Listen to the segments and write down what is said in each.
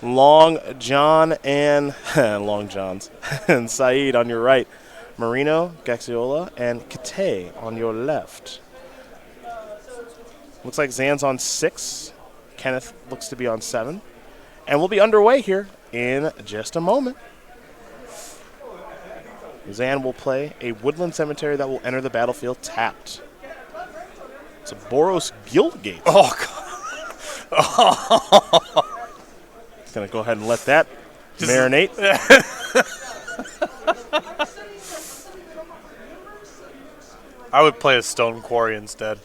Long John and Long Johns and Syed on your right. Marino, Gaxiola, and Kitay on your left. Looks like Zan's on 6. Kenneth looks to be on 7. And we'll be underway here in just a moment. Zan will play a Woodland Cemetery that will enter the battlefield tapped. It's a Boros Guildgate. Oh, God. He's going to go ahead and let that marinate. I would play a Stone Quarry instead.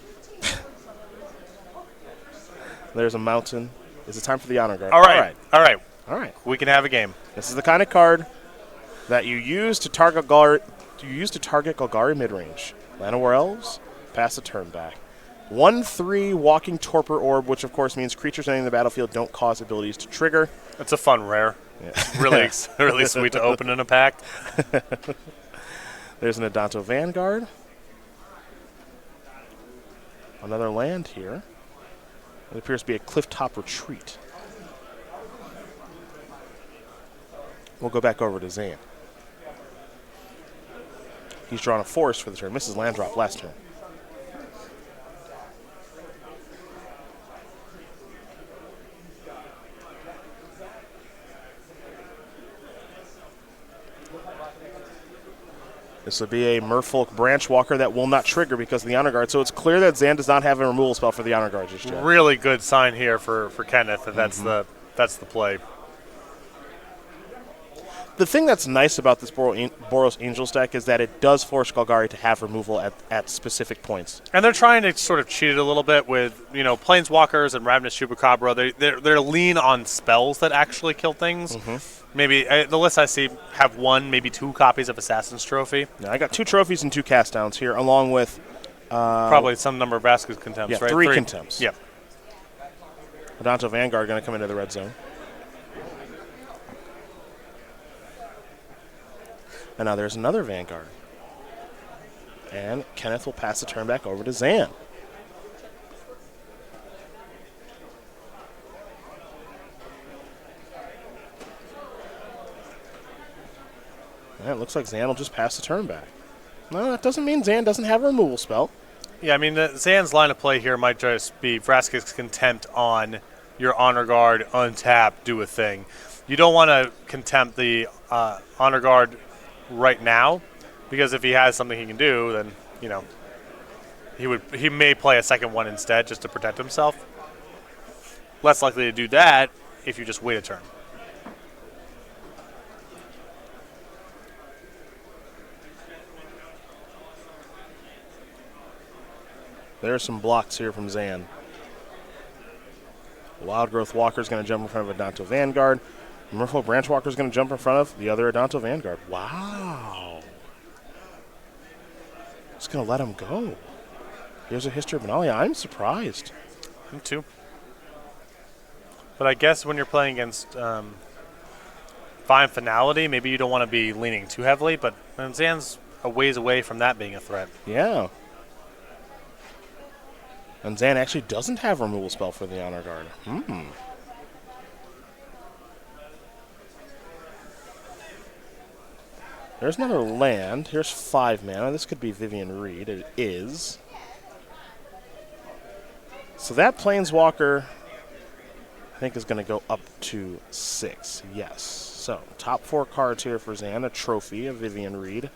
There's a mountain. Is it time for the honor guard? All right. We can have a game. This is the kind of card that you use to target Golgari midrange. Llanowar Elves, pass a turn back. 1/3 Walking Torpor Orb, which of course means creatures entering the battlefield don't cause abilities to trigger. It's a fun rare. Yeah. Really sweet to open in a pack. There's an Adanto Vanguard. Another land here. It appears to be a Clifftop Retreat. We'll go back over to Zan. He's drawn a forest for the turn. Misses land drop last turn. This would be a Merfolk Branchwalker that will not trigger because of the Honor Guard. So it's clear that Zan does not have a removal spell for the Honor Guard just yet. Really good sign here for Kenneth that that's the play. The thing that's nice about this Boros Angels deck is that it does force Golgari to have removal at specific points. And they're trying to sort of cheat it a little bit with, Planeswalkers and Ravenous Chupacabra. They're lean on spells that actually kill things. Maybe the list I see have 1, maybe 2 copies of Assassin's Trophy. Yeah, I got 2 trophies and 2 cast downs here, along with probably some number of Vasquez Contempts, right? 3 Contempts. Yeah. Adanto Vanguard going to come into the red zone. And now there's another Vanguard. And Kenneth will pass the turn back over to Zan. And it looks like Zan will just pass the turn back. No, that doesn't mean Zan doesn't have a removal spell. Yeah, I mean, Zan's line of play here might just be Vraska's Contempt on your Honor Guard, untap, do a thing. You don't want to contempt the Honor Guard right now, because if he has something he can do, then he may play a second one instead just to protect himself. Less likely to do that if you just wait a turn. There are some blocks here from Zan. Wild Growth Walker is going to jump in front of Adanto Vanguard. Merfolk Branchwalker is going to jump in front of the other Adanto Vanguard. Wow. Just going to let him go. Here's a History of Benalia. I'm surprised. Me too. But I guess when you're playing against Fine Finality, maybe you don't want to be leaning too heavily, but Zan's a ways away from that being a threat. Yeah. And Zan actually doesn't have a removal spell for the Honor Guard. There's another land. Here's 5 mana. This could be Vivian Reed. It is. So that Planeswalker, I think, is going to go up to 6. Yes. So top 4 cards here for Zan. A trophy, a Vivian Reed,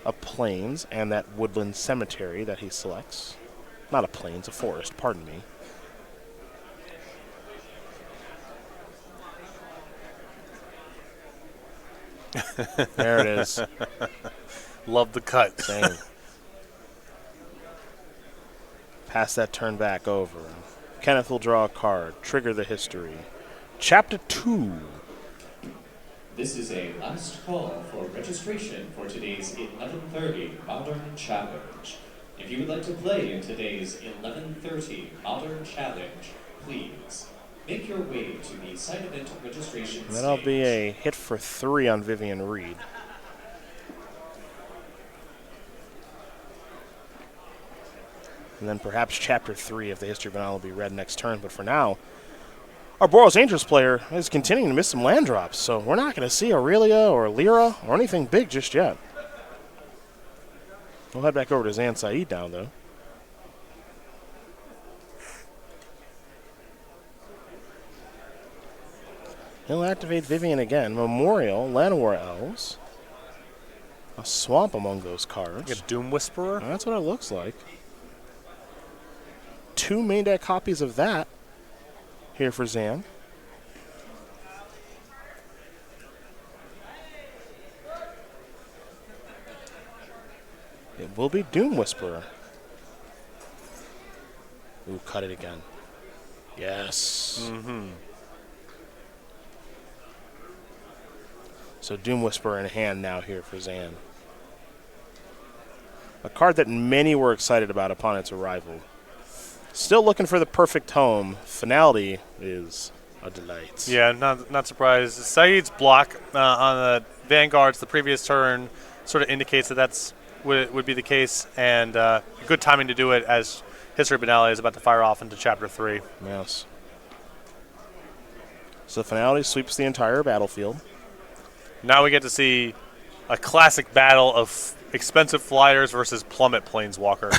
a Plains, and that Woodland Cemetery that he selects. Not a Plains, a forest. Pardon me. There it is. Love the cut. Same. Pass that turn back over. Kenneth will draw a card. Trigger the history. Chapter 2. This is a last call for registration for today's 11:30 Modern Challenge. If you would like to play in today's 11:30 Modern Challenge, please make your way to the side event registration stage. That'll be a hit for 3 on Vivian Reed. And then perhaps Chapter 3 if the History of Benalia will be read next turn. But for now, Our Boros Angels player is continuing to miss some land drops, so we're not going to see Aurelia or Lyra or anything big just yet. We'll head back over to Zan Syed now, though. He'll activate Vivian again. Memorial, Llanowar Elves. A swamp among those cards. A Doom Whisperer? That's what it looks like. 2 main deck copies of that here for Zan. It will be Doom Whisperer. Ooh, cut it again. Yes. So Doom Whisperer in hand now here for Zan. A card that many were excited about upon its arrival. Still looking for the perfect home. Finality is a delight. Yeah, not surprised. Syed's block on the Vanguards the previous turn sort of indicates that that's would be the case, and good timing to do it as History Finale is about to fire off into Chapter 3. Yes. So Finality sweeps the entire battlefield. Now we get to see a classic battle of expensive flyers versus plummet planeswalker.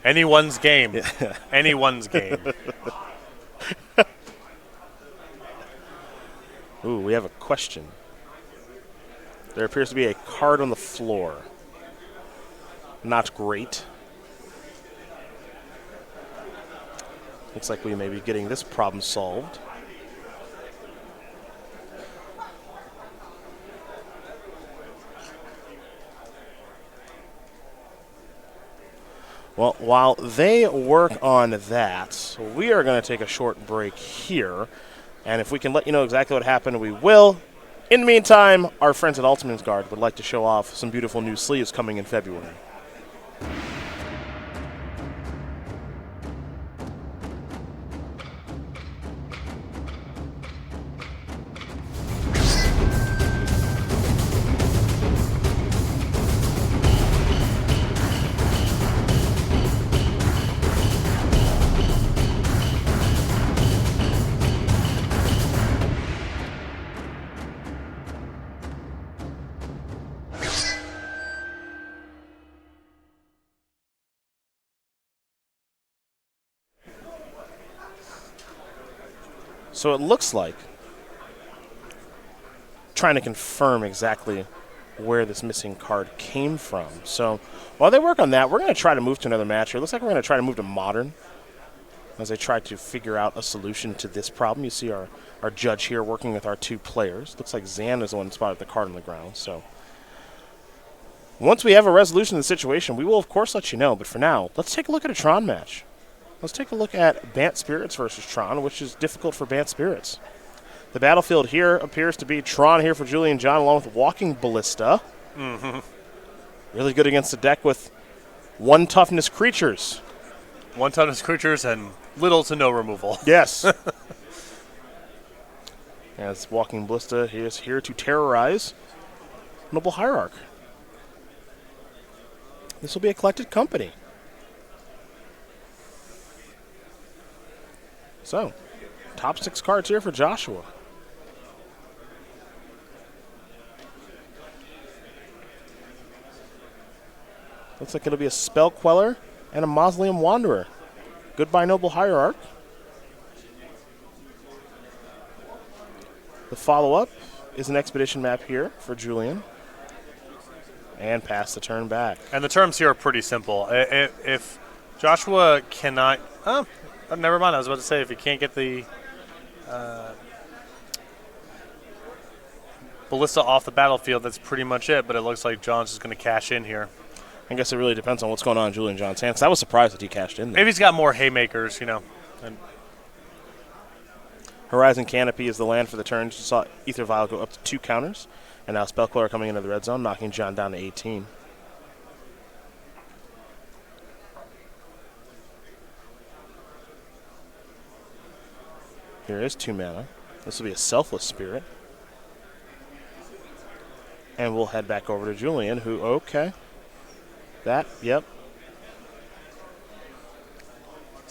Anyone's game. Yeah. Anyone's game. Ooh, we have a question. There appears to be a card on the floor. Not great. Looks like we may be getting this problem solved. Well, while they work on that, we are going to take a short break here. And if we can let you know exactly what happened, we will. In the meantime, our friends at Ultimate's Guard would like to show off some beautiful new sleeves coming in February. So it looks like, trying to confirm exactly where this missing card came from. So while they work on that, we're going to try to move to another match here. It looks like we're going to try to move to Modern as they try to figure out a solution to this problem. You see our judge here working with our 2 players. Looks like Zan is the one that spotted the card on the ground. So once we have a resolution to the situation, we will, of course, let you know. But for now, let's take a look at a Tron match. Let's take a look at Bant Spirits versus Tron, which is difficult for Bant Spirits. The battlefield here appears to be Tron here for Julian John, along with Walking Ballista. Really good against a deck with 1 toughness creatures. 1 toughness creatures and little to no removal. Yes. As Walking Ballista is here to terrorize Noble Hierarch. This will be a collected company. So, top 6 cards here for Joshua. Looks like it'll be a Spell Queller and a Mausoleum Wanderer. Goodbye, Noble Hierarch. The follow-up is an Expedition map here for Julian. And pass the turn back. And the terms here are pretty simple. If Joshua cannot... Oh, never mind. I was about to say, if he can't get the Ballista off the battlefield, that's pretty much it. But it looks like John's is going to cash in here. I guess it really depends on what's going on in Julian John's hands. I was surprised that he cashed in there. Maybe he's got more haymakers, you know. And Horizon Canopy is the land for the turn. Just saw Ether Vial go up to 2 counters. And now Spellclaw coming into the red zone, knocking John down to 18. Here is 2 mana. This will be a Selfless Spirit. And we'll head back over to Julian, who, okay. That, yep.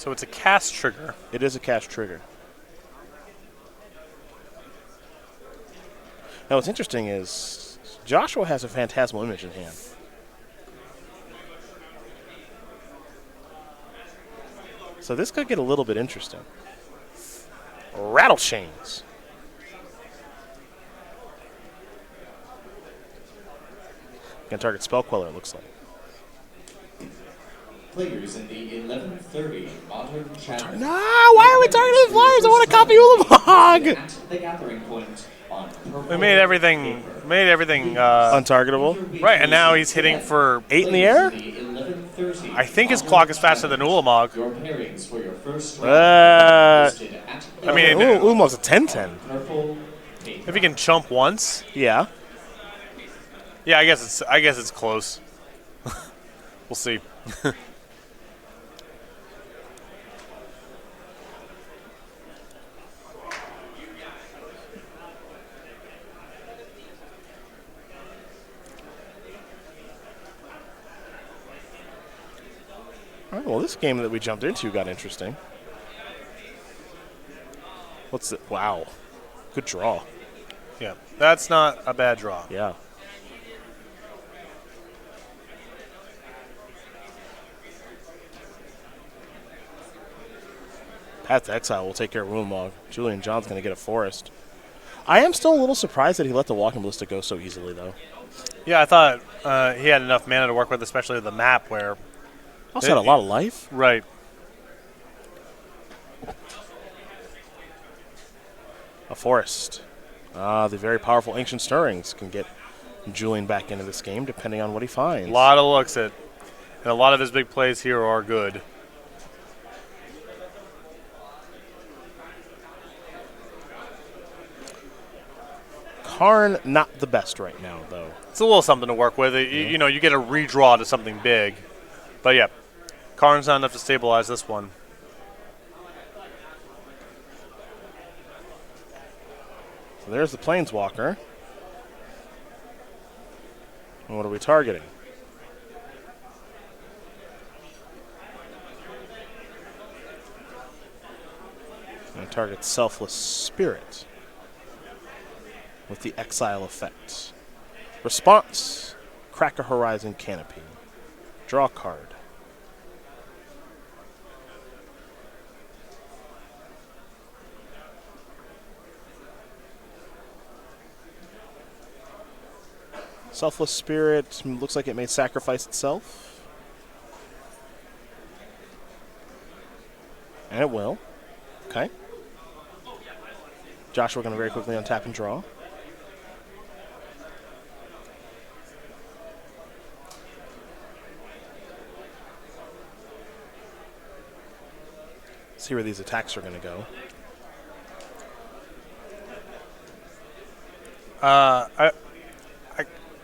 So it's a cast trigger. It is a cast trigger. Now, what's interesting is Joshua has a Phantasmal Image in hand. So this could get a little bit interesting. Rattle Chains. Can target Spell Queller, it looks like. Players in the 11:30 Modern Challenge. No, why are we targeting the Flyers? I want to copy Ulamog! At the gathering point on purple We made everything Untargetable. right, and now he's hitting for 8 in the air? I think his clock is faster than Ulamog. Your pairings for your first round listed at I mean, Ulamog's a 10-10. purple paper. if he can chump once, Yeah. yeah, I guess it's close. We'll see. All right, well, this game that we jumped into got interesting. What's it? Wow. Good draw. Yeah, that's not a bad draw. Yeah. Path to Exile will take care of Ulamog. Julian John's going to get a Forest. I am still a little surprised that he let the Walking Ballista go so easily, though. Yeah, I thought he had enough mana to work with, especially with the map where. Also had a lot of life. Right. A Forest. The very powerful Ancient Stirrings can get Julian back into this game, depending on what he finds. A lot of looks at, and a lot of his big plays here are good. Karn, not the best right now, though. It's a little something to work with. You know, you get a redraw to something big. But yeah, Karn's not enough to stabilize this one. So there's the Planeswalker. And what are we targeting? And target Selfless Spirit with the Exile effect. Response, crack a Horizon Canopy. Draw a card. Selfless Spirit looks like it may sacrifice itself. And it will. Okay. Joshua going to very quickly untap and draw. See where these attacks are going to go.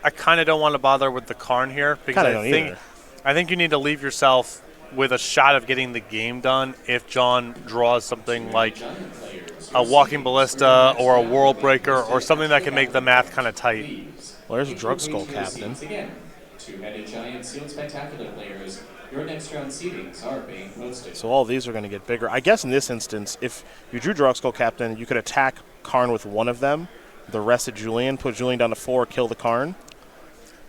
I kind of don't want to bother with the Karn here because I think you need to leave yourself with a shot of getting the game done if John draws something like a Walking Ballista or a World Breaker or something that can make the math kind of tight. Well, there's a Drug Skull Captain. Two-headed giant sealed spectacular players. Your next round seedings are being posted. So all these are going to get bigger. I guess in this instance, if you drew Drug Skull Captain, you could attack Karn with one of them, the rest at Julian, put Julian down to 4, kill the Karn.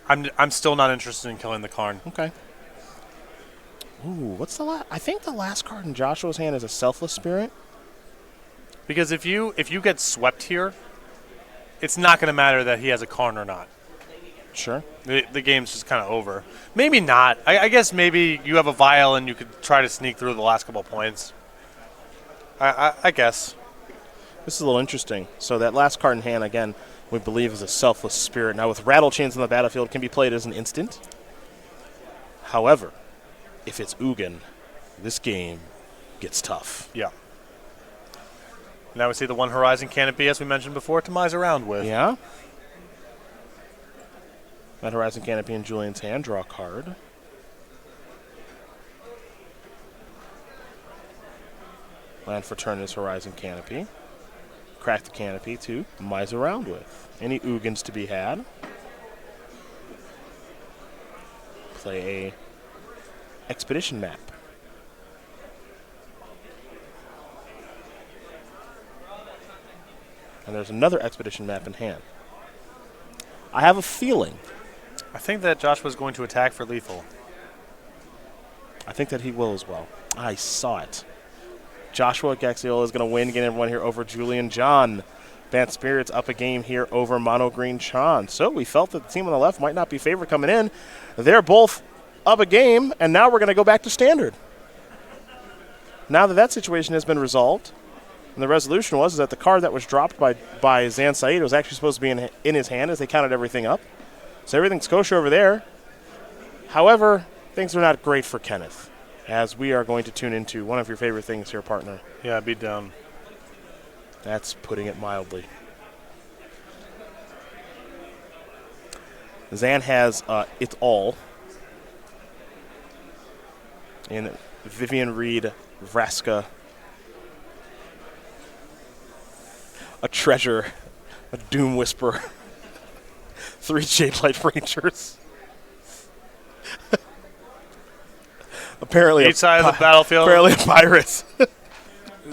I'm still not interested in killing the Karn. Okay. Ooh, what's the last? I think the last card in Joshua's hand is a Selfless Spirit. Because if you get swept here, it's not going to matter that he has a Karn or not. Sure. The game's just kind of over. Maybe not. I guess maybe you have a Vial and you could try to sneak through the last couple points. I guess. This is a little interesting. So that last card in hand, again, we believe is a Selfless Spirit. Now with Rattle Chains on the battlefield, it can be played as an instant. However, if it's Ugin, this game gets tough. Yeah. Now we see the one Horizon Canopy, as we mentioned before, to mize around with. Yeah. That Horizon Canopy in Julian's hand. Draw a card. Land for turn is Horizon Canopy. Crack the Canopy to mize around with. Any Ugins to be had. Play a Expedition map. And there's another expedition map in hand. I have a feeling. I think that Joshua's going to attack for lethal. I think that he will as well. I saw it. Joshua Gaxiola is going to win, getting everyone here over Julian John. Bant Spirits up a game here over Mono Green Chan. So we felt that the team on the left might not be favored coming in. They're both up a game, and now we're going to go back to standard. Now that that situation has been resolved, and the resolution was that the card that was dropped by Zan Syed was actually supposed to be in his hand as they counted everything up. So everything's kosher over there. However, things are not great for Kenneth, as we are going to tune into one of your favorite things here, partner. Yeah, beat down. That's putting it mildly. Zan has It All in Vivian Reed, Vraska, a Treasure, a Doom Whisper, 3 Jade Light Rangers. Apparently each side of the battlefield. Apparently a pirate.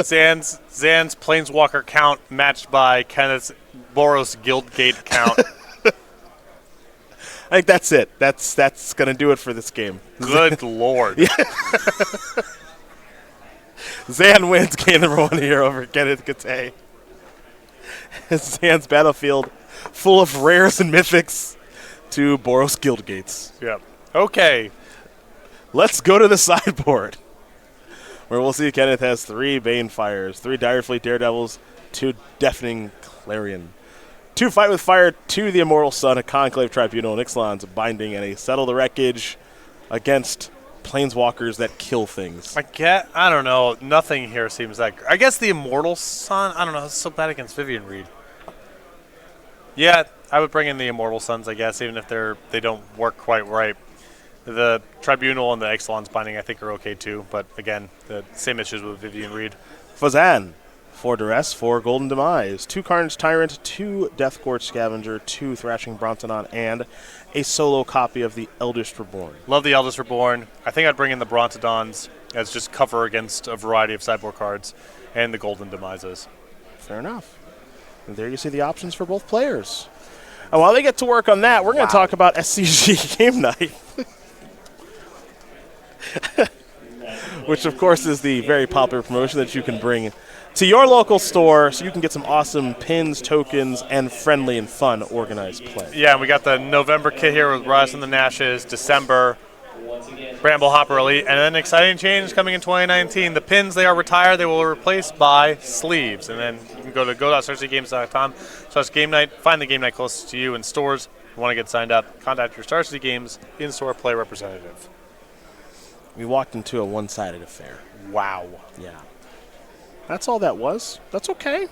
Zan's Planeswalker count matched by Kenneth's Boros Guildgate count. I think that's it. That's going to do it for this game. Good Lord. Zan wins game number 1 here over Kenneth Kitay. Zan's battlefield full of rares and mythics to Boros Guildgates. Yep. Okay. Let's go to the sideboard, where we'll see Kenneth has 3 Banefires, 3 Direfleet Daredevils, 2 Deafening Clarion, 2 Fight with Fire, 2 The Immortal Sun, a Conclave Tribunal, an Ixalan's Binding, and a Settle the Wreckage against Planeswalkers that kill things. I don't know. Nothing here seems that. I guess the Immortal Sun. I don't know. It's so bad against Vivian Reed. Yeah, I would bring in the Immortal Suns, I guess, even if they don't work quite right. The Tribunal and the Ixalan's Binding, I think, are okay too. But again, the same issues with Vivian Reed. Fazan, 4 Duress, 4 Golden Demise, 2 Carnage Tyrant, 2 Deathgorge Scavenger, 2 Thrashing Brontonon, and a solo copy of the Eldest Reborn. Love the Eldest Reborn. I think I'd bring in the Brontodons as just cover against a variety of sideboard cards, and the Golden Demises. Fair enough. And there you see the options for both players. And while they get to work on that, we're going to talk about SCG Game Night. Which, of course, is the very popular promotion that you can bring to your local store so you can get some awesome pins, tokens, and friendly and fun organized play. Yeah, we got the November kit here with Rise and the Nashes, December, Bramble Hopper Elite, and then an exciting change coming in 2019. The pins, they are retired. They will be replaced by sleeves. And then you can go to go.starcitygames.com/game night, find the game night closest to you in stores. If you want to get signed up, contact your Star City Games in-store play representative. We walked into a one-sided affair. Wow. Yeah. That's all that was. That's okay.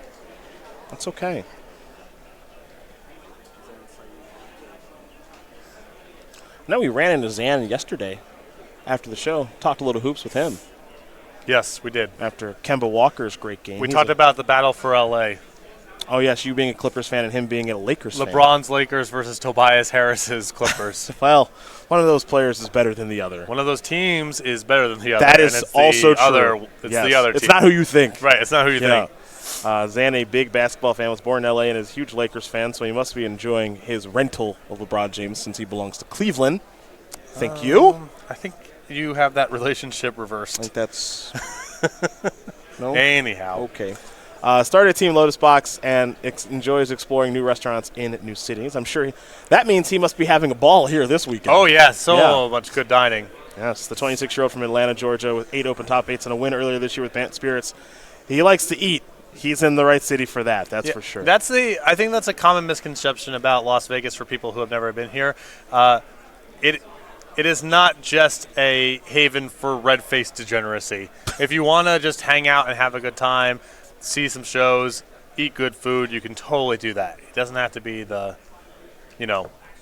That's okay. Now we ran into Zan yesterday after the show. Talked a little hoops with him. Yes, we did. After Kemba Walker's great game. We talked about the battle for L.A. Oh, yes, you being a Clippers fan and him being a Lakers fan. LeBron's Lakers versus Tobias Harris's Clippers. Well, one of those players is better than the other. One of those teams is better than the other. That is also true. It's the other team. It's not who you think. Right, it's not who you think. Zan, a big basketball fan, was born in L.A. and is a huge Lakers fan, so he must be enjoying his rental of LeBron James since he belongs to Cleveland. Thank you. I think you have that relationship reversed. I think that's... No? Anyhow. Okay. Started Team Lotus Box and enjoys exploring new restaurants in new cities. I'm sure that means he must be having a ball here this weekend. Oh, yeah. So much good dining. Yes, the 26-year-old from Atlanta, Georgia, with 8 open top 8s and a win earlier this year with Bant Spirits. He likes to eat. He's in the right city for that, that's for sure. I think that's a common misconception about Las Vegas for people who have never been here. It is not just a haven for red-faced degeneracy. If you want to just hang out and have a good time, see some shows, eat good food, you can totally do that. It doesn't have to be the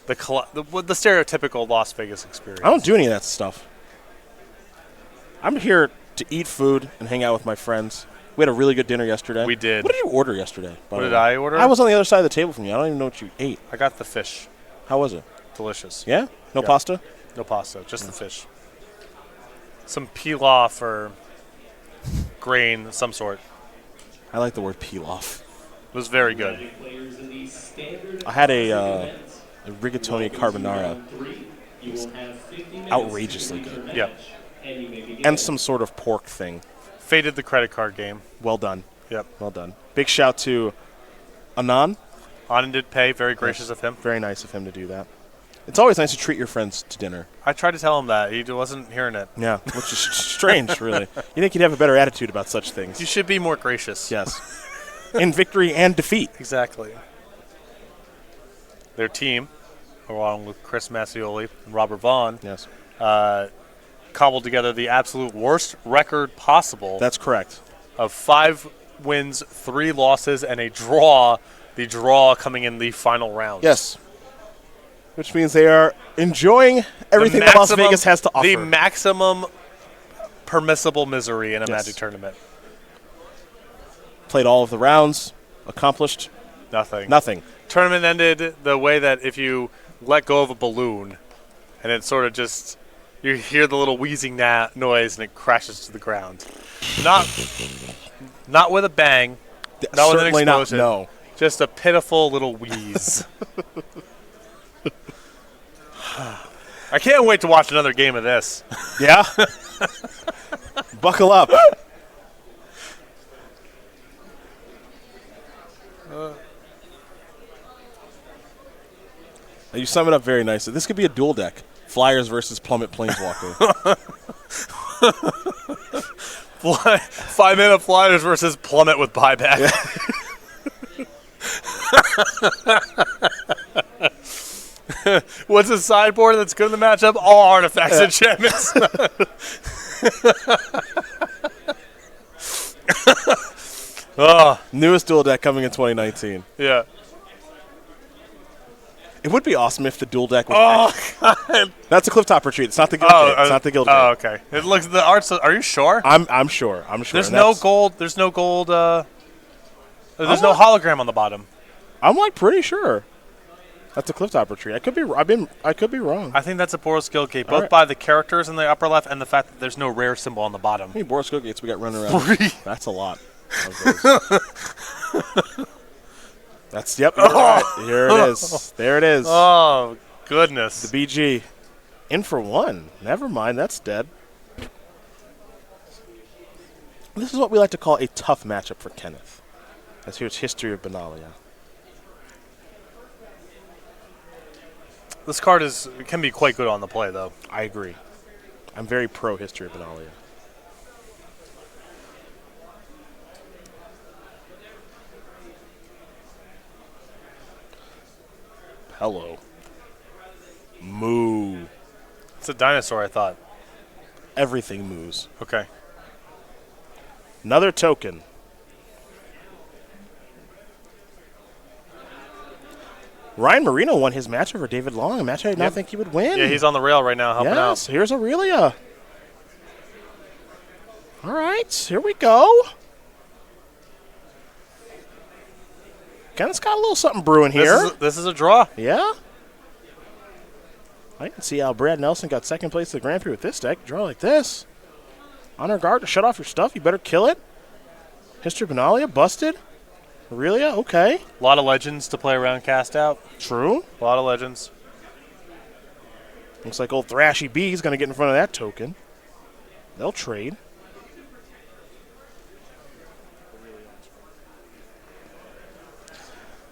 stereotypical Las Vegas experience. I don't do any of that stuff. I'm here to eat food and hang out with my friends. We had a really good dinner yesterday. We did. What did you order yesterday? What did I order? I was on the other side of the table from you. I don't even know what you ate. I got the fish. How was it? Delicious. Yeah? No pasta? No pasta, just the fish. Some pilaf or grain of some sort. I like the word pilaf. was very good. I had a rigatoni carbonara. Outrageously good. Yeah. And some sort of pork thing. Faded the credit card game. Well done. Yep. Well done. Big shout to Anand. Anand did pay. Very gracious of him. Very nice of him to do that. It's always nice to treat your friends to dinner. I tried to tell him that. He wasn't hearing it. Yeah, which is strange, really. You think he'd have a better attitude about such things. You should be more gracious. Yes. In victory and defeat. Exactly. Their team, along with Chris Massioli and Robert Vaughn, Yes. cobbled together the absolute worst record possible. That's correct. Of 5 wins, 3 losses, and a draw. The draw coming in the final round. Yes. Which means they are enjoying everything that Las Vegas has to offer. The maximum permissible misery in a Yes. Magic tournament. Played all of the rounds. Accomplished Nothing. nothing. Tournament ended the way that if you let go of a balloon and it sort of just, you hear the little wheezing noise and it crashes to the ground. Not with a bang. Not with an Certainly not. explosion. No. Just a pitiful little wheeze. I can't wait to watch another game of this. Yeah? Buckle up. You sum it up very nicely. This could be a dual deck. Flyers versus Plummet Planeswalker. 5-minute Flyers versus Plummet with buyback. What's a sideboard that's good in the matchup? All artifacts and enchantments. Newest dual deck coming in 2019. Yeah. It would be awesome if the dual deck was. God. That's a clifftop retreat. It's not the guild gate. It's not the guild gate. Oh, okay. It looks the arts. Are you sure? I'm sure. I'm sure. There's no gold. There's no gold. There's no hologram on the bottom. I'm like pretty sure. That's a clifftop retreat. I could be. I could be wrong. I think that's a Boros Guild Gate, both right. by the characters in the upper left and the fact that there's no rare symbol on the bottom. How many Boros Go Gates we got running around? 3. That's a lot. That's yep. You're right. Here it is. There it is. Oh goodness. The BG. In for 1. Never mind. That's dead. This is what we like to call a tough matchup for Kenneth. As here's History of Benalia. This card can be quite good on the play, though. I agree. I'm very pro History of Benalia. Hello. Moo. It's a dinosaur, I thought. Everything moves. Okay. Another token. Ryan Marino won his match over David Long, a match I did not think he would win. Yeah, he's on the rail right now helping out. Yes, here's Aurelia. All right, here we go. Kenneth's got a little something brewing here. This is a draw. Yeah. I can see how Brad Nelson got second place at the Grand Prix with this deck. Draw like this. Honor Guard to shut off your stuff. You better kill it. History of Benalia, busted. Aurelia, okay. A lot of legends to play around, cast out. True. A lot of legends. Looks like old Thrashy B is going to get in front of that token. They'll trade.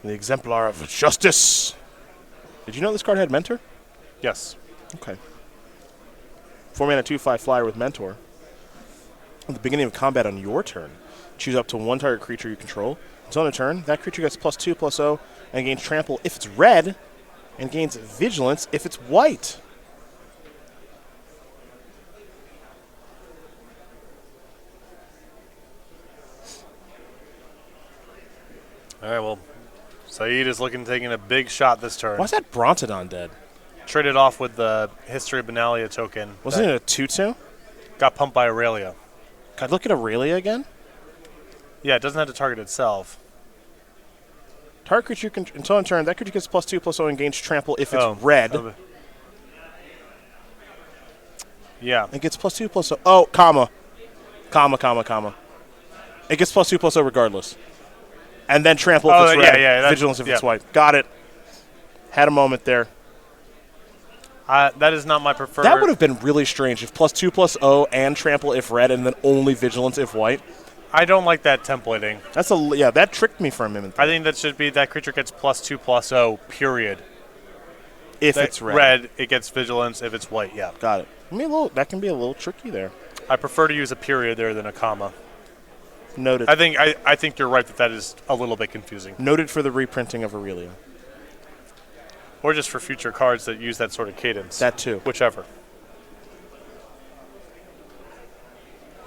The Exemplar of Justice. Did you know this card had Mentor? Yes. Okay. 4-mana 2/5 flyer with Mentor. At the beginning of combat on your turn, choose up to 1 target creature you control. Until end of turn, that creature gets +2/+0 and gains trample if it's red, and gains vigilance if it's white. All right, well, Syed is taking a big shot this turn. Why's that Brontodon dead? Traded off with the History of Benalia token. Wasn't it a 2/2? Got pumped by Aurelia. Can I look at Aurelia again? Yeah, it doesn't have to target itself. Target creature until end turn, that creature gets +2/+0 and gains trample if it's red. Yeah. It gets +2/+0. Oh, comma. It gets +2/+0 regardless. And then trample if it's red. Yeah. Vigilance if it's white. Got it. Had a moment there. That is not my preferred. That would have been really strange if +2/+0 and trample if red, and then only vigilance if white. I don't like that templating. That tricked me for a minute. I think that should be that creature gets +2/+0, period. If it's red. Red, it gets vigilance. If it's white, yeah. Got it. That can be a little tricky there. I prefer to use a period there than a comma. Noted. I think you're right that is a little bit confusing. Noted for the reprinting of Aurelia. Or just for future cards that use that sort of cadence. That too. Whichever.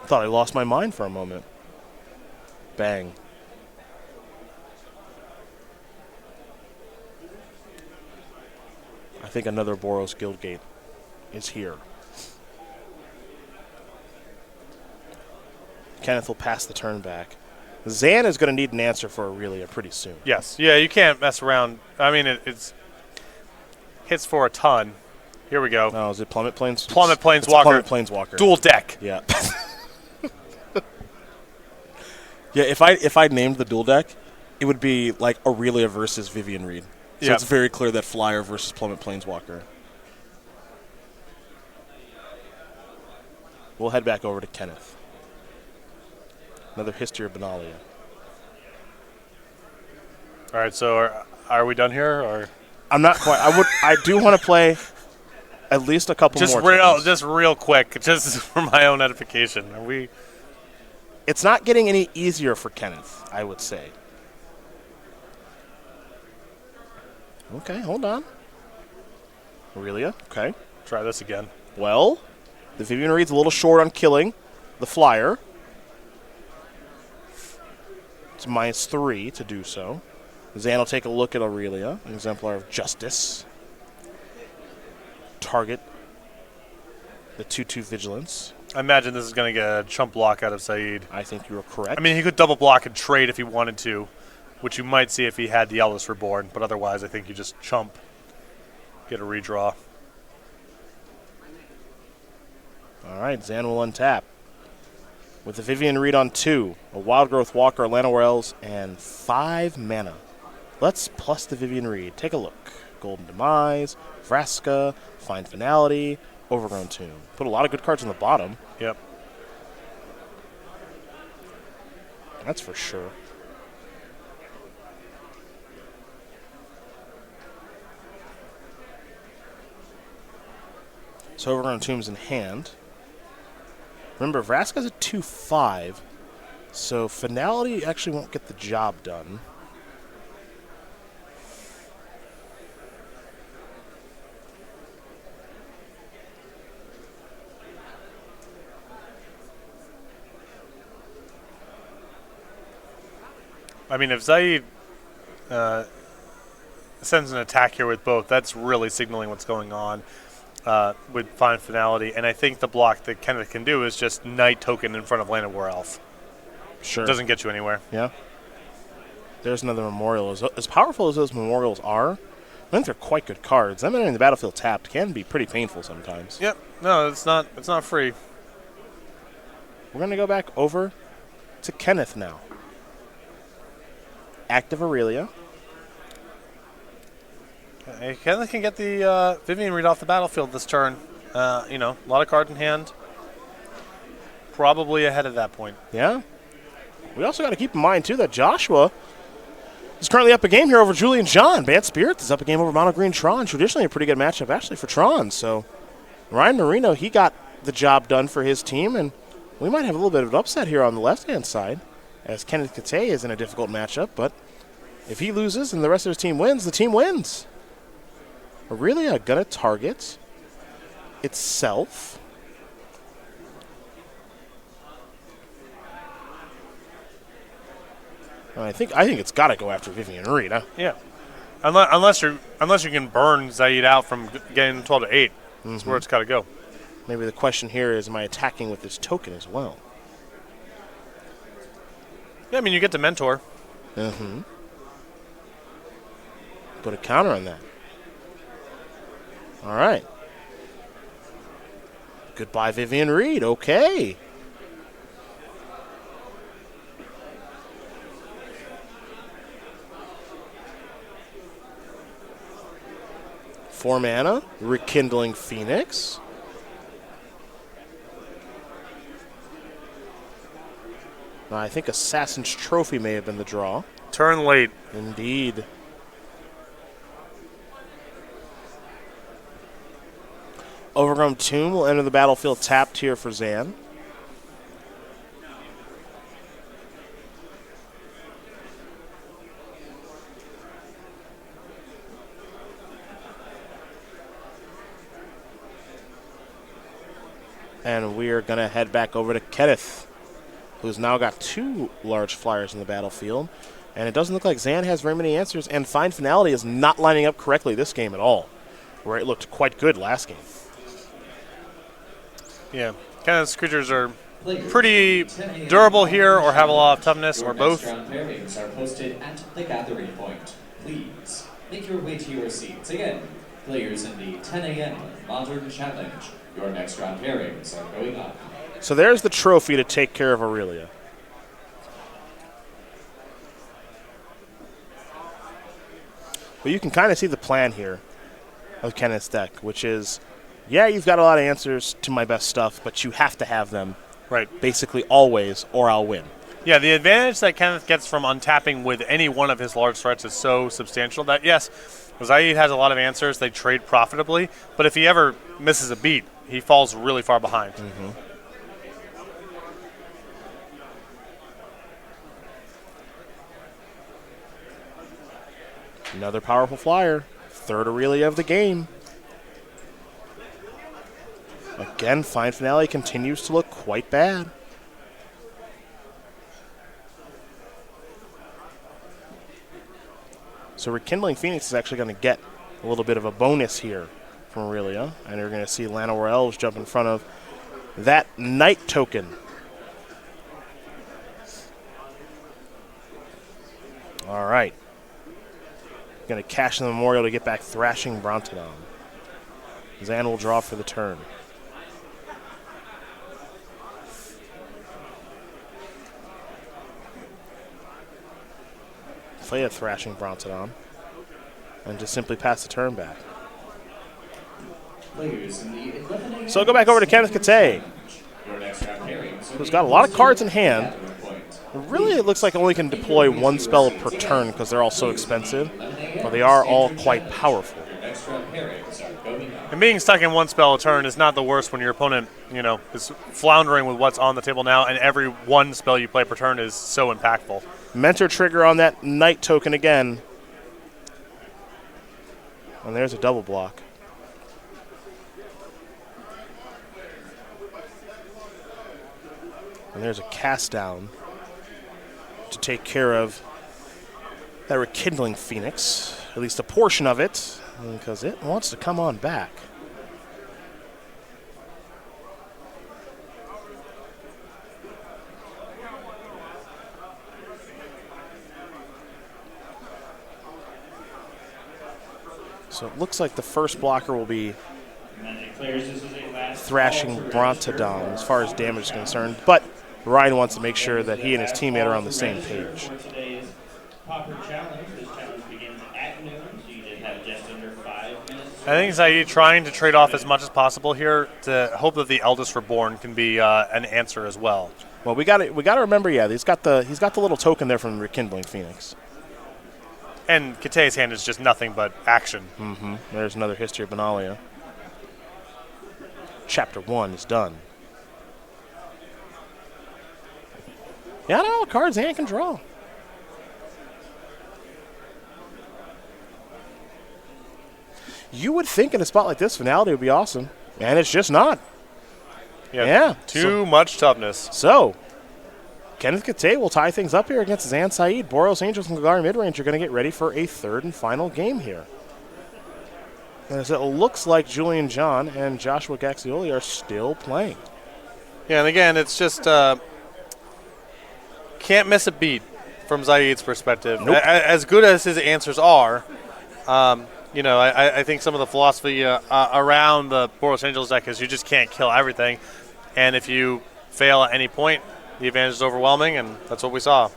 Thought I lost my mind for a moment. Bang. I think another Boros Guildgate is here. Kenneth will pass the turn back. Zan is going to need an answer for Aurelia pretty soon. Yes. Yeah, you can't mess around. I mean, it's hits for a ton. Here we go. Oh, is it Plummet Plains? Plummet Planeswalker. It's Plummet Planeswalker. Dual deck. Yeah. Yeah, if I named the dual deck, it would be like Aurelia versus Vivian Reed. So it's very clear that Flyer versus Plummet Planeswalker. We'll head back over to Kenneth. Another History of Benalia. All right, so are we done here? Or I'm not quite. I do want to play at least a couple more times. Just real quick, just for my own edification. Are we? It's not getting any easier for Kenneth, I would say. Okay, hold on. Aurelia, okay. Try this again. Well, the Vivian Reed's a little short on killing the Flyer. It's -3 to do so. Zan will take a look at Aurelia, an exemplar of justice. Target the 2/2 vigilance. I imagine this is going to get a chump block out of Syed. I think you are correct. I mean, he could double block and trade if he wanted to, which you might see if he had the Eldest Reborn, but otherwise I think you just chump, get a redraw. All right, Zan will untap. With the Vivian Reed on 2, a Wild Growth Walker, Llanowar Elves, and 5 mana. Let's plus the Vivian Reed. Take a look. Golden Demise, Vraska, Find Finality, Overgrown Tomb. Put a lot of good cards on the bottom. Yep. That's for sure. So Overgrown Tomb's in hand. Remember, Vraska's a 2/5, so Finality actually won't get the job done. I mean, if Syed sends an attack here with both, that's really signaling what's going on with Fine Finality. And I think the block that Kenneth can do is just Night Token in front of Llanowar Elf. Sure. Doesn't get you anywhere. Yeah. There's another Memorial. As powerful as those Memorials are, I think they're quite good cards. Them entering the battlefield tapped can be pretty painful sometimes. Yep. No, it's not free. We're going to go back over to Kenneth now. Active Aurelia. Kenneth can get the Vivian Reed off the battlefield this turn. A lot of cards in hand. Probably ahead at that point. Yeah. We also got to keep in mind, too, that Joshua is currently up a game here over Julian John. Bad Spirits is up a game over Mono Green Tron. Traditionally a pretty good matchup, actually, for Tron. So Ryan Marino, he got the job done for his team, and we might have a little bit of an upset here on the left-hand side, as Kenneth Kitay is in a difficult matchup. But if he loses and the rest of his team wins, the team wins. Aurelia going to target itself. I think it's got to go after Vivian Reed, huh? Yeah, unless you can burn Syed out from getting 12 to 8. That's where it's got to go. Maybe the question here is, am I attacking with this token as well? Yeah, I mean, you get to mentor. Mm-hmm. Put a counter on that. All right. Goodbye, Vivian Reed. Okay. 4 mana, Rekindling Phoenix. I think Assassin's Trophy may have been the draw. Turn late. Indeed. Overgrown Tomb will enter the battlefield tapped here for Zan. And we are going to head back over to Kenneth, who's now got 2 large flyers in the battlefield. And it doesn't look like Zan has very many answers, and Fine Finality is not lining up correctly this game at all, where it looked quite good last game. Yeah, Kenneth's creatures are pretty durable here, or have a lot of toughness, or both. Your next round pairings are posted at the gathering point. Please make your way to your seats. Again, players in the 10 a.m. Modern Challenge, your next round pairings are going up. So there's the trophy to take care of Aurelia. But you can kind of see the plan here of Kenneth's deck, which is, yeah, you've got a lot of answers to my best stuff, but you have to have them basically always, or I'll win. Yeah, the advantage that Kenneth gets from untapping with any one of his large threats is so substantial that, yes, Syed has a lot of answers. They trade profitably, but if he ever misses a beat, he falls really far behind. Mm-hmm. Another powerful flyer. 3rd Aurelia of the game. Again, Fine Finale continues to look quite bad. So Rekindling Phoenix is actually going to get a little bit of a bonus here from Aurelia. And you're going to see Llanowar Elves jump in front of that Knight token. All right. Going to cash in the Memorial to get back Thrashing Brontodon. Zan will draw for the turn. Play a Thrashing Brontodon and just simply pass the turn back. So I'll go back over to Kenneth Kitay, who's got a lot of cards in hand. Really, it looks like only can deploy 1 spell per turn because they're all so expensive, but they are all quite powerful. And being stuck in 1 spell a turn is not the worst when your opponent, is floundering with what's on the table now, and every 1 spell you play per turn is so impactful. Mentor trigger on that Knight token again. And there's a double block. And there's a cast down to take care of that Rekindling Phoenix, at least a portion of it, because it wants to come on back. So it looks like the first blocker will be Thrashing Brontodon as far as damage is concerned, but Ryan wants to make sure that he and his teammate are on the same page. I think Syed trying to trade off as much as possible here to hope that the Eldest Reborn can be an answer as well. Well, we got to remember, yeah, he's got the little token there from Rekindling Phoenix. And Kitay's hand is just nothing but action. Mm-hmm. There's another History of Benalia. Chapter 1 is done. Yeah, I don't know what cards Zan can draw. You would think in a spot like this, Finality would be awesome. And it's just not. Yeah. Too much toughness. So, Kenneth Kitay will tie things up here against Zan Syed. Boros Angels and Gagari Midrange are going to get ready for a 3rd and final game here. As it looks like Julian John and Joshua Gaxiola are still playing. Yeah, and again, it's just can't miss a beat from Syed's perspective. Nope. As good as his answers are, I think some of the philosophy around the Boros Angels deck is you just can't kill everything. And if you fail at any point, the advantage is overwhelming, and that's what we saw.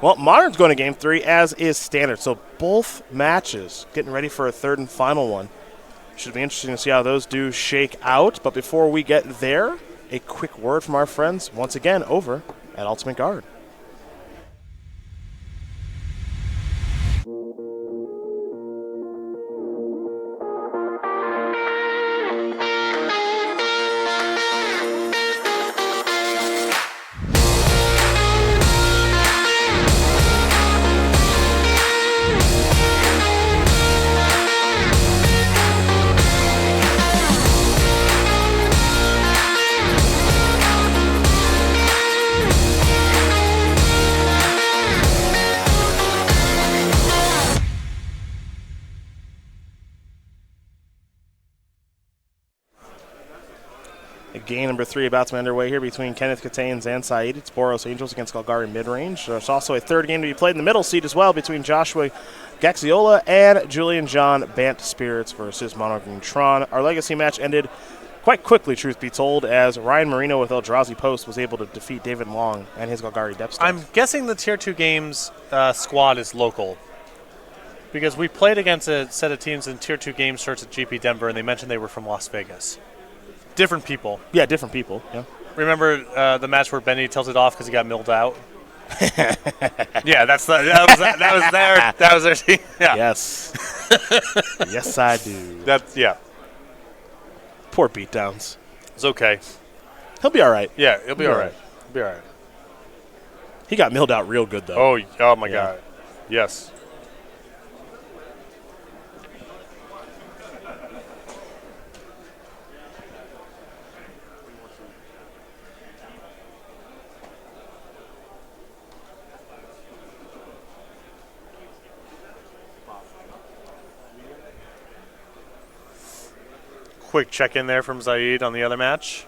Well, Modern's going to Game 3, as is Standard. So both matches getting ready for a 3rd and final one. Should be interesting to see how those do shake out. But before we get there, a quick word from our friends once again over at Ultimate Guard. Game number 3 about to be underway here between Kenneth Kitay and Syed. It's Boros Angels against Golgari Midrange. There's also a third game to be played in the middle seat as well between Joshua Gaxiola and Julian John Bant Spirits versus Mono Green Tron. Our legacy match ended quite quickly, truth be told, as Ryan Marino with Eldrazi Post was able to defeat David Long and his Golgari Depth. I'm guessing the Tier 2 Games squad is local, because we played against a set of teams in Tier 2 Games starts at GP Denver, and they mentioned they were from Las Vegas. Different people. Yeah, different people. Yeah. Remember the match where Benny tells it off because he got milled out? Yeah, that was their team. Yeah. Yes. Yes, I do. Yeah. Poor beatdowns. It's okay. He'll be all right. Yeah, he'll be all right. He'll be all right. He got milled out real good, though. Oh my God. Yes. Quick check-in there from Syed on the other match.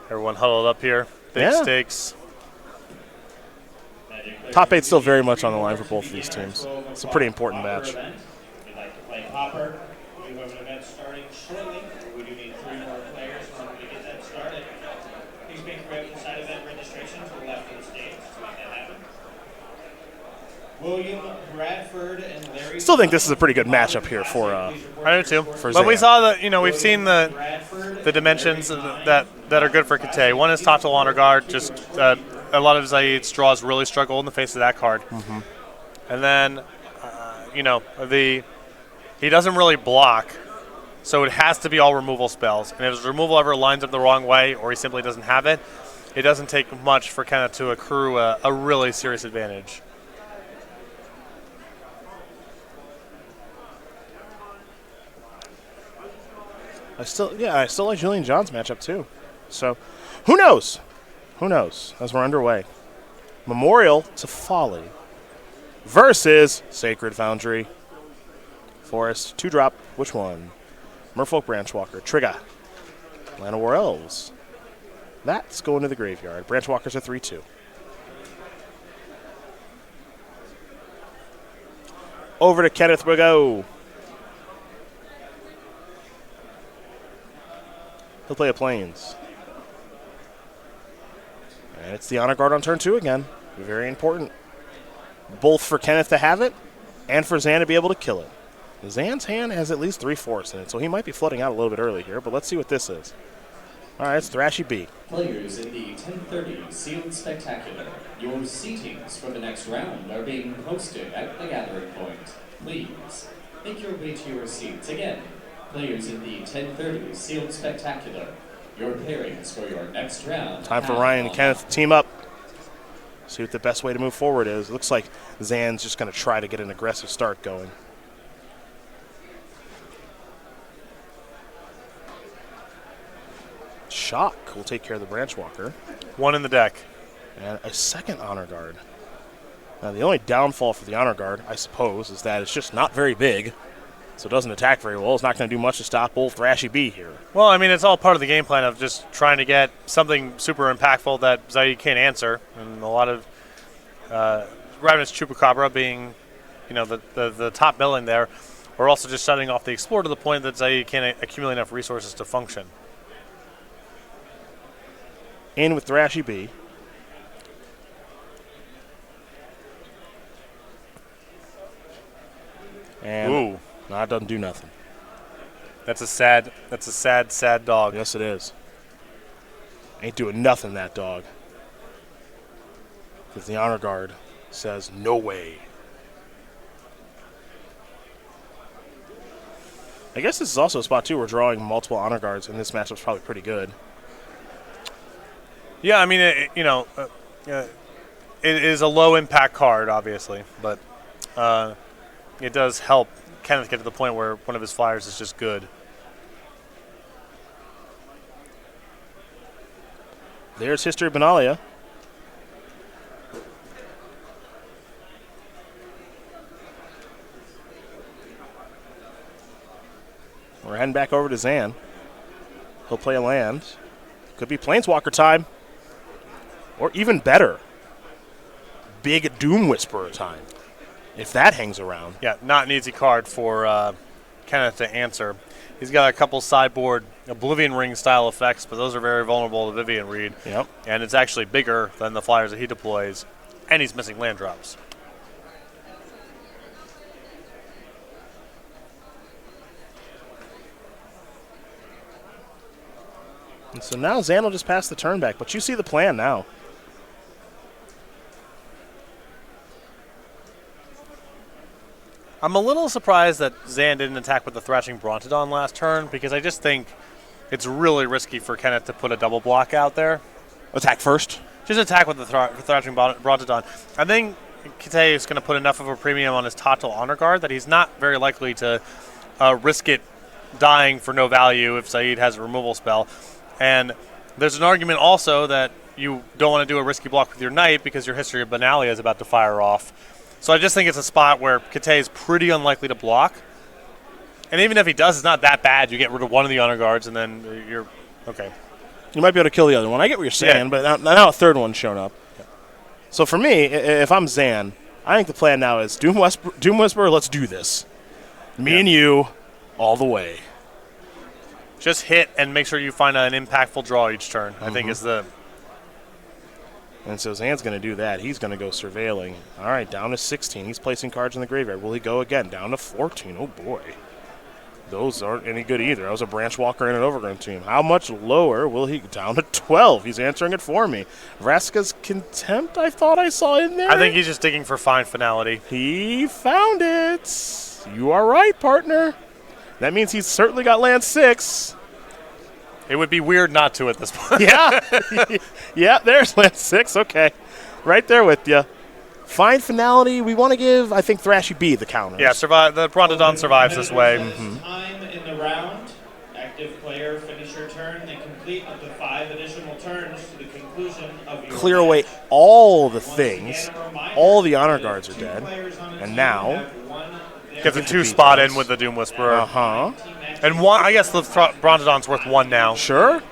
Everyone huddled up here. Big stakes. Top 8's still very much on the line for both of these teams. It's a pretty important match. If you'd like to play Hopper, we do have an event starting shortly. We do need 3 more players in order to get that started. Please make your way up inside event registration to the left of the stage to make that happen. William Bradford and Larry. Still think this is a pretty good matchup here for. I do too. For but we Zan. saw that we've seen the dimensions that are good for Kitay. One is top to honor guard. Just a lot of Syed's draws really struggle in the face of that card. Mm-hmm. And then he doesn't really block, so it has to be all removal spells. And if his removal ever lines up the wrong way, or he simply doesn't have it, it doesn't take much for Kenneth to accrue a really serious advantage. I still like Julian John's matchup too. So, who knows? Who knows? As we're underway, Memorial to Folly versus Sacred Foundry. Forest 2-drop. Which one? Merfolk Branchwalker. Trigger. Land of War Elves. That's going to the graveyard. Branchwalkers are 3/2. Over to Kenneth we go. He'll play a Plains. And it's the Honor Guard on turn 2 again. Very important. Both for Kenneth to have it and for Zan to be able to kill it. Zan's hand has at least 3/4 in it, so he might be flooding out a little bit early here, but let's see what this is. All right, it's Thrashy B. Players in the 10:30 Sealed Spectacular. Your seatings for the next round are being posted at the gathering point. Please make your way to your seats. Again, players in the 10:30 Sealed Spectacular. Your pairings for your next round. Time for Ryan and Kenneth to team up. See what the best way to move forward is. It looks like Zan's just going to try to get an aggressive start going. Shock will take care of the Branchwalker. One in the deck. And a second Honor Guard. Now, the only downfall for the Honor Guard, I suppose, is that it's just not very big. So it doesn't attack very well. It's not going to do much to stop old Thrashy B here. Well, I mean, it's all part of the game plan of just trying to get something super impactful that Syed can't answer. And a lot of Ravenous Chupacabra being, the top billing there, or also just shutting off the Explorer to the point that Syed can't accumulate enough resources to function. In with Thrashy B. And Ooh. no, it doesn't do nothing. That's a sad dog. Yes, it is. Ain't doing nothing, that dog. Because the Honor Guard says, no way. I guess this is also a spot, too, where drawing multiple Honor Guards in this matchup is probably pretty good. Yeah, I mean, it is a low-impact card, obviously, but it does help Kenneth get to the point where one of his flyers is just good. There's History of Benalia. We're heading back over to Zan. He'll play a land. Could be Planeswalker time. Or even better, Big Doom Whisperer time. If that hangs around. Yeah, not an easy card for Kenneth to answer. He's got a couple sideboard Oblivion Ring style effects, but those are very vulnerable to Vivian Reed. Yep. And it's actually bigger than the flyers that he deploys, and he's missing land drops. And so now Zan will just pass the turn back, but you see the plan now. I'm a little surprised that Zan didn't attack with the Thrashing Brontodon last turn, because I just think it's really risky for Kenneth to put a double block out there. Attack first. Just attack with the Thrashing Brontodon. I think Kitay is going to put enough of a premium on his Tatal Honor Guard that he's not very likely to risk it dying for no value if Syed has a removal spell. And there's an argument also that you don't want to do a risky block with your Knight because your History of Benalia is about to fire off. So I just think it's a spot where Kitay is pretty unlikely to block. And even if he does, it's not that bad. You get rid of one of the Honor Guards, and then you're okay. You might be able to kill the other one. I get what you're saying, but now a third one's shown up. Yeah. So for me, if I'm Zan, I think the plan now is Doom Whisperer, let's do this. Me and you, all the way. Just hit and make sure you find an impactful draw each turn, I think is the... And so Zan's going to do that. He's going to go surveilling. All right, down to 16. He's placing cards in the graveyard. Will he go again? Down to 14. Oh, boy. Those aren't any good either. That was a Branch Walker and an Overgrown Team. How much lower will he go? Down to 12. He's answering it for me. Vraska's Contempt, I thought I saw in there. I think he's just digging for fine finality. He found it. You are right, partner. That means he's certainly got land 6. It would be weird not to at this point. Yeah. Yeah, there's land 6. Okay. Right there with you. Fine finality. We want to give, I think, Thrashy B the counter. Yeah, the Brontodon survives this way. Time in the round. Active player, finish your turn and complete up to 5 additional turns to the conclusion of your Clear away all the things. All the Honor Guards are dead. And now... Gets a 2 spot in with the Doom Whisperer. Uh-huh. And one, I guess the Brontodon's worth 1 now. Sure.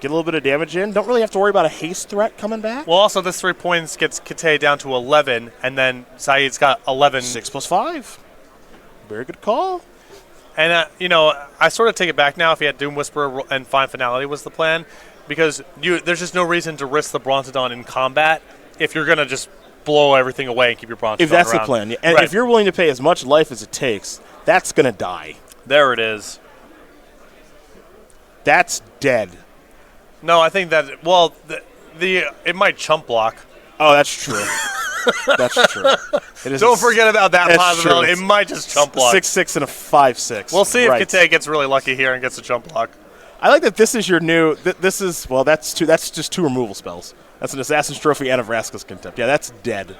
Get a little bit of damage in. Don't really have to worry about a haste threat coming back. Well, also, this 3 points gets Kitay down to 11, and then Syed's got 11. 6 plus 5. Very good call. And, I sort of take it back now if he had Doom Whisperer and Fine Finality was the plan, because there's just no reason to risk the Brontodon in combat if you're going to just blow everything away and keep your Brontodon If that's around. the plan. And right. If you're willing to pay as much life as it takes, that's going to die. There it is. That's dead. No, I think that, well, it might chump block. Oh, that's true. That's true. Don't forget about that That's possibility. true. It might just chump block. 6/6 and a 5/6. We'll see right. if Kitay gets really lucky here and gets a chump block. I like that this is your new. This is that's just 2 removal spells. That's an Assassin's Trophy and a Vraska's Contempt. Yeah, that's dead.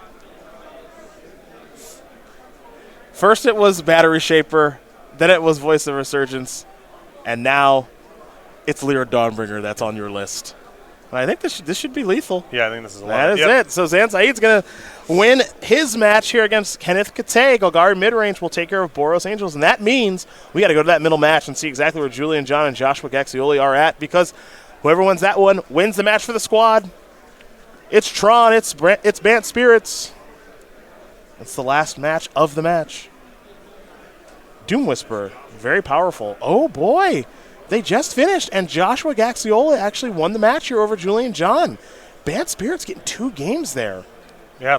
First it was Battery Shaper, then it was Voice of Resurgence, and now it's Lyra Dawnbringer that's on your list. And I think this should be lethal. Yeah, I think this is a lot. That is it. So Zan Syed's going to win his match here against Kenneth Kitay. Golgari midrange will take care of Boros Angels, and that means we got to go to that middle match and see exactly where Julian John and Joshua Gaxiola are at, because whoever wins that one wins the match for the squad. It's Tron. It's Bant Spirits. It's the last match of the match. Doom Whisperer, very powerful. Oh, boy. They just finished, and Joshua Gaxiola actually won the match here over Julian John. Bad Spirits getting 2 games there. Yeah.